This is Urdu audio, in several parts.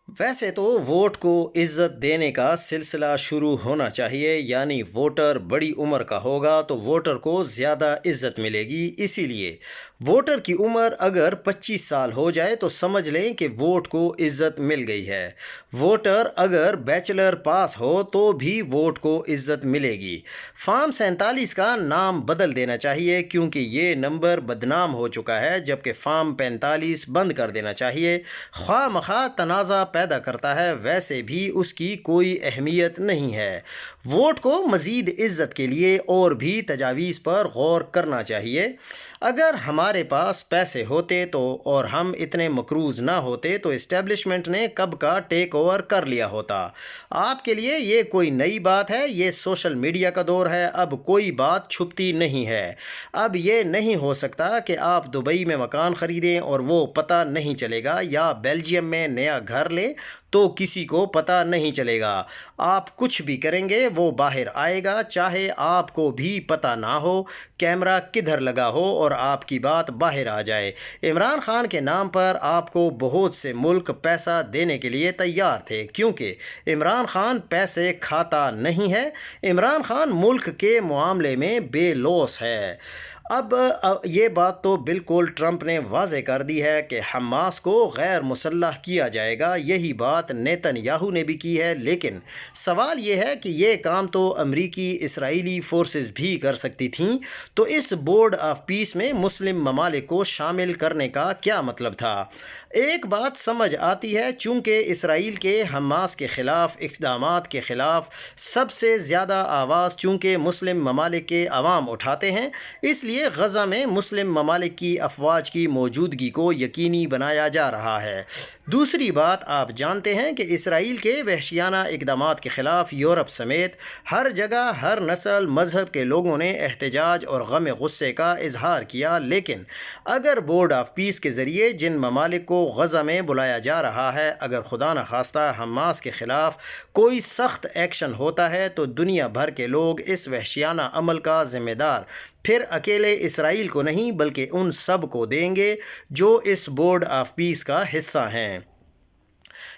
ویسے تو ووٹ کو عزت دینے کا سلسلہ شروع ہونا چاہیے، یعنی ووٹر بڑی عمر کا ہوگا تو ووٹر کو زیادہ عزت ملے گی۔ اسی لیے ووٹر کی عمر اگر 25 سال ہو جائے تو سمجھ لیں کہ ووٹ کو عزت مل گئی ہے۔ ووٹر اگر بیچلر پاس ہو تو بھی ووٹ کو عزت ملے گی۔ فارم 47 کا نام بدل دینا چاہیے کیونکہ یہ نمبر بدنام ہو چکا ہے، جبکہ فارم 45 بند کر دینا چاہیے۔ خواہ مخواہ تنازع پیدا کرتا ہے، ویسے بھی اس کی کوئی اہمیت نہیں ہے۔ ووٹ کو مزید عزت کے لیے اور بھی تجاویز پر غور کرنا چاہیے۔ اگر ہمارے پاس پیسے ہوتے تو اور ہم اتنے مقروض نہ ہوتے تو اسٹیبلشمنٹ نے کب کا ٹیک اوور کر لیا ہوتا۔ آپ کے لیے یہ کوئی نئی بات ہے، یہ سوشل میڈیا کا دور ہے، اب کوئی بات چھپتی نہیں ہے۔ اب یہ نہیں ہو سکتا کہ آپ دبئی میں مکان خریدیں اور وہ پتہ نہیں چلے گا، یا بیلجیم میں نیا گھر لیں تو کسی کو پتہ نہیں چلے گا۔ آپ کچھ بھی کریں گے وہ باہر آئے گا، چاہے آپ کو بھی پتہ نہ ہو، کیمرہ کدھر لگا ہو اور آپ کی بات باہر آ جائے۔ عمران خان کے نام پر آپ کو بہت سے ملک پیسہ دینے کے لیے تیار تھے، کیونکہ عمران خان پیسے کھاتا نہیں ہے۔ عمران خان ملک کے معاملے میں بے لوث ہے۔ اب یہ بات تو بالکل ٹرمپ نے واضح کر دی ہے کہ حماس کو غیر مسلح کیا جائے گا۔ یہی بات نیتن یاہو نے بھی کی ہے، لیکن سوال یہ ہے کہ یہ کام تو امریکی اسرائیلی فورسز بھی کر سکتی تھیں، تو اس بورڈ آف پیس میں مسلم ممالک کو شامل کرنے کا کیا مطلب تھا؟ ایک بات سمجھ آتی ہے، چونکہ اسرائیل کے حماس کے خلاف اقدامات کے خلاف سب سے زیادہ آواز چونکہ مسلم ممالک کے عوام اٹھاتے ہیں، اس لیے غزہ میں مسلم ممالک کی افواج کی موجودگی کو یقینی بنایا جا رہا ہے۔ دوسری بات، آپ جانتے ہیں کہ اسرائیل کے وحشیانہ اقدامات کے خلاف یورپ سمیت ہر جگہ ہر نسل مذہب کے لوگوں نے احتجاج اور غم غصے کا اظہار کیا، لیکن اگر بورڈ آف پیس کے ذریعے جن ممالک کو غزہ میں بلایا جا رہا ہے، اگر خدا نخواستہ حماس کے خلاف کوئی سخت ایکشن ہوتا ہے تو دنیا بھر کے لوگ اس وحشیانہ عمل کا ذمہ دار پھر اکیلے اسرائیل کو نہیں بلکہ ان سب کو دیں گے جو اس بورڈ آف پیس کا حصہ ہیں۔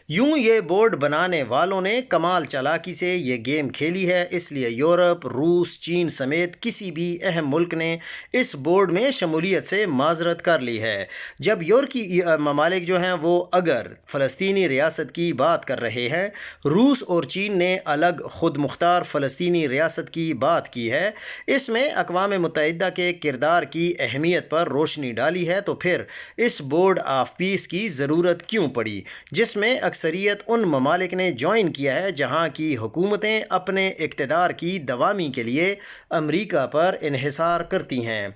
یوں یہ بورڈ بنانے والوں نے کمال چالاکی سے یہ گیم کھیلی ہے، اس لیے یورپ، روس، چین سمیت کسی بھی اہم ملک نے اس بورڈ میں شمولیت سے معذرت کر لی ہے۔ جب یورپی ممالک جو ہیں وہ اگر فلسطینی ریاست کی بات کر رہے ہیں، روس اور چین نے الگ خود مختار فلسطینی ریاست کی بات کی ہے، اس میں اقوام متحدہ کے کردار کی اہمیت پر روشنی ڈالی ہے، تو پھر اس بورڈ آف پیس کی ضرورت کیوں پڑی، جس میں اکثریت ان ممالک نے جوائن کیا ہے جہاں کی حکومتیں اپنے اقتدار کی دوامی کے لیے امریکہ پر انحصار کرتی ہیں۔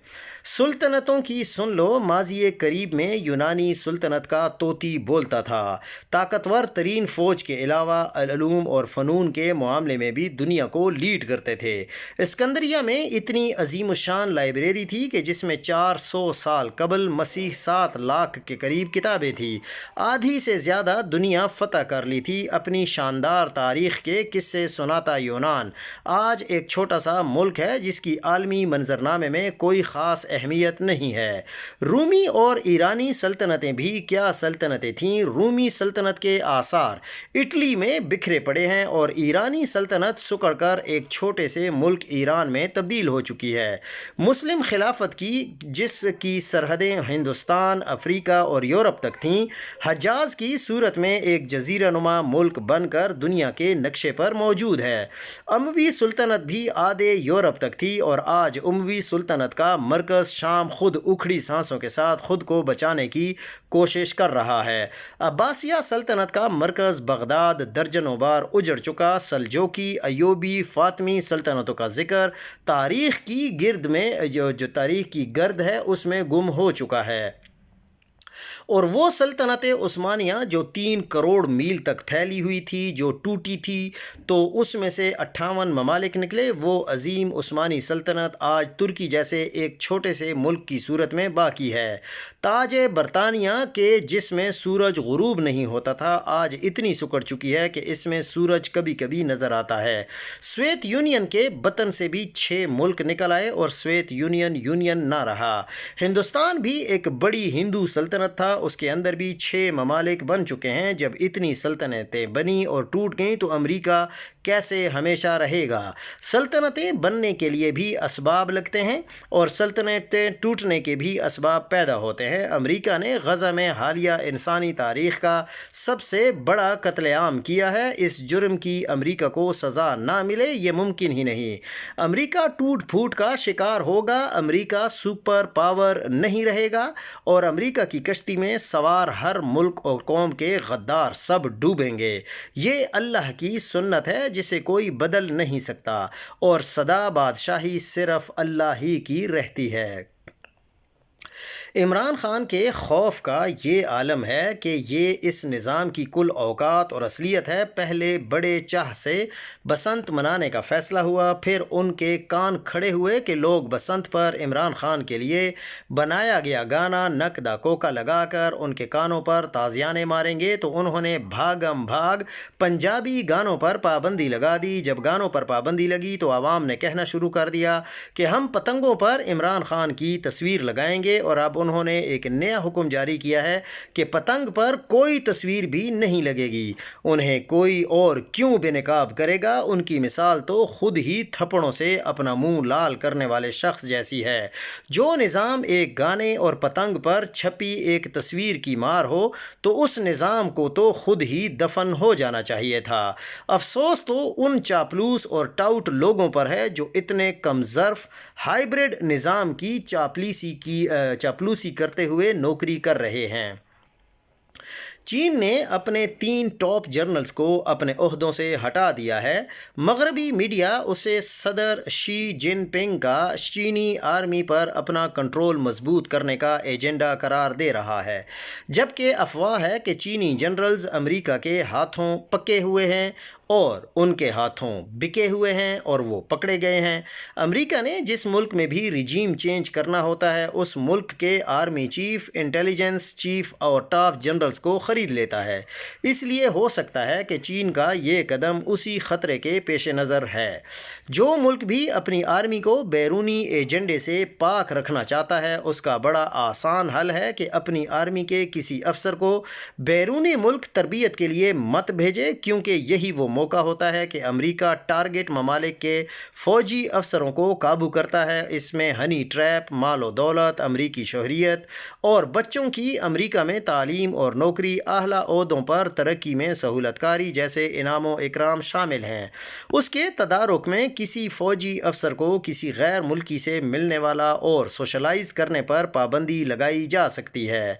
سلطنتوں کی سن لو، ماضی قریب میں یونانی سلطنت کا طوطی بولتا تھا، طاقتور ترین فوج کے علاوہ علوم اور فنون کے معاملے میں بھی دنیا کو لیڈ کرتے تھے۔ اسکندریہ میں اتنی عظیم الشان لائبریری تھی کہ جس میں 400 سال قبل مسیح 7 لاکھ کے قریب کتابیں تھیں۔ آدھی سے زیادہ دنیا فتح کر لی تھی۔ اپنی شاندار تاریخ کے قصے سناتا یونان آج ایک چھوٹا سا ملک ہے جس کی عالمی منظرنامے میں کوئی خاص اہمیت نہیں ہے۔ رومی اور ایرانی سلطنتیں بھی کیا سلطنتیں تھیں۔ رومی سلطنت کے آثار اٹلی میں بکھرے پڑے ہیں اور ایرانی سلطنت سکڑ کر ایک چھوٹے سے ملک ایران میں تبدیل ہو چکی ہے۔ مسلم خلافت کی جس کی سرحدیں ہندوستان، افریقہ اور یورپ تک تھیں، حجاز کی صورت میں ایک جزیرہ نما ملک بن کر دنیا کے نقشے پر موجود ہے۔ اموی سلطنت بھی آدھے یورپ تک تھی اور آج اموی سلطنت کا مرکز شام خود اکھڑی سانسوں کے ساتھ خود کو بچانے کی کوشش کر رہا ہے۔ عباسیہ سلطنت کا مرکز بغداد درجنوں بار اجڑ چکا۔ سلجوقی، ایوبی، فاطمی سلطنتوں کا ذکر تاریخ کی گرد میں جو تاریخ کی گرد ہے اس میں گم ہو چکا ہے، اور وہ سلطنت عثمانیہ جو 3 کروڑ میل تک پھیلی ہوئی تھی، جو ٹوٹی تھی تو اس میں سے 58 ممالک نکلے، وہ عظیم عثمانی سلطنت آج ترکی جیسے ایک چھوٹے سے ملک کی صورت میں باقی ہے۔ تاج برطانیہ کے جس میں سورج غروب نہیں ہوتا تھا، آج اتنی سکڑ چکی ہے کہ اس میں سورج کبھی کبھی نظر آتا ہے۔ سوویت یونین کے بطن سے بھی 6 ملک نکل آئے اور سوویت یونین نہ رہا۔ ہندوستان بھی ایک بڑی ہندو سلطنت تھا، اس کے اندر بھی 6 ممالک بن چکے ہیں۔ جب اتنی سلطنتیں بنی اور ٹوٹ گئیں تو امریکہ کیسے ہمیشہ رہے گا؟ سلطنتیں بننے کے لیے بھی اسباب لگتے ہیں اور سلطنتیں ٹوٹنے کے بھی اسباب پیدا ہوتے ہیں۔ امریکہ نے غزہ میں حالیہ انسانی تاریخ کا سب سے بڑا قتل عام کیا ہے۔ اس جرم کی امریکہ کو سزا نہ ملے یہ ممکن ہی نہیں۔ امریکہ ٹوٹ پھوٹ کا شکار ہوگا، امریکہ سپر پاور نہیں رہے گا اور امریکہ کی کشتی میں سوار ہر ملک اور قوم کے غدار سب ڈوبیں گے۔ یہ اللہ کی سنت ہے جسے کوئی بدل نہیں سکتا اور سدا بادشاہی صرف اللہ ہی کی رہتی ہے۔ عمران خان کے خوف کا یہ عالم ہے کہ یہ اس نظام کی کل اوقات اور اصلیت ہے۔ پہلے بڑے چاہ سے بسنت منانے کا فیصلہ ہوا، پھر ان کے کان کھڑے ہوئے کہ لوگ بسنت پر عمران خان کے لیے بنایا گیا گانا نک دا کوکا لگا کر ان کے کانوں پر تازیانے ماریں گے، تو انہوں نے بھاگم بھاگ پنجابی گانوں پر پابندی لگا دی۔ جب گانوں پر پابندی لگی تو عوام نے کہنا شروع کر دیا کہ ہم پتنگوں پر عمران خان کی تصویر لگائیں گے، اور اب انہوں نے ایک نیا حکم جاری کیا ہے کہ پتنگ پر کوئی تصویر بھی نہیں لگے گی۔ انہیں کوئی اور کیوں بے نقاب کرے گا؟ ان کی مثال تو خود ہی تھپڑوں سے اپنا منہ لال کرنے والے شخص جیسی ہے۔ جو نظام ایک گانے اور پتنگ پر چھپی ایک تصویر کی مار ہو تو اس نظام کو تو خود ہی دفن ہو جانا چاہیے تھا۔ افسوس تو ان چاپلوس اور ٹاؤٹ لوگوں پر ہے جو اتنے کم ظرف ہائیبرڈ نظام کی چاپلوسی کرتے ہوئے نوکری کر رہے ہیں۔ چین نے اپنے 3 ٹاپ جنرلز کو اپنے عہدوں سے ہٹا دیا ہے۔ مغربی میڈیا اسے صدر شی جن پنگ کا چینی آرمی پر اپنا کنٹرول مضبوط کرنے کا ایجنڈا قرار دے رہا ہے، جبکہ افواہ ہے کہ چینی جنرلز امریکہ کے ہاتھوں پکے ہوئے ہیں اور ان کے ہاتھوں بکے ہوئے ہیں اور وہ پکڑے گئے ہیں۔ امریکہ نے جس ملک میں بھی رجیم چینج کرنا ہوتا ہے اس ملک کے آرمی چیف، انٹیلیجنس چیف اور ٹاپ جنرلز کو خرید لیتا ہے۔ اس لیے ہو سکتا ہے کہ چین کا یہ قدم اسی خطرے کے پیش نظر ہے۔ جو ملک بھی اپنی آرمی کو بیرونی ایجنڈے سے پاک رکھنا چاہتا ہے اس کا بڑا آسان حل ہے کہ اپنی آرمی کے کسی افسر کو بیرونی ملک تربیت کے لیے مت بھیجے، کیونکہ یہی وہ موقع ہوتا ہے کہ امریکہ ٹارگٹ ممالک کے فوجی افسروں کو قابو کرتا ہے۔ اس میں ہنی ٹریپ، مال و دولت، امریکی شہریت اور بچوں کی امریکہ میں تعلیم اور نوکری، اعلیٰ عہدوں پر ترقی میں سہولت کاری جیسے انعام و اکرام شامل ہیں۔ اس کے تدارک میں کسی فوجی افسر کو کسی غیر ملکی سے ملنے والا اور سوشلائز کرنے پر پابندی لگائی جا سکتی ہے۔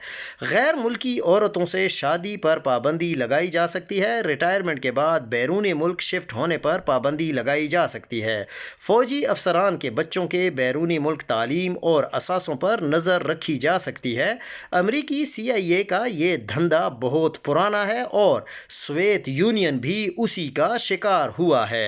غیر ملکی عورتوں سے شادی پر پابندی لگائی جا سکتی ہے۔ ریٹائرمنٹ کے بعد بیرون ملک شفٹ ہونے پر پابندی لگائی جا سکتی ہے۔ فوجی افسران کے بچوں کے بیرونی ملک تعلیم اور اثاثوں پر نظر رکھی جا سکتی ہے۔ امریکی CIA کا یہ دھندا بہت پرانا ہے اور سوویت یونین بھی اسی کا شکار ہوا ہے۔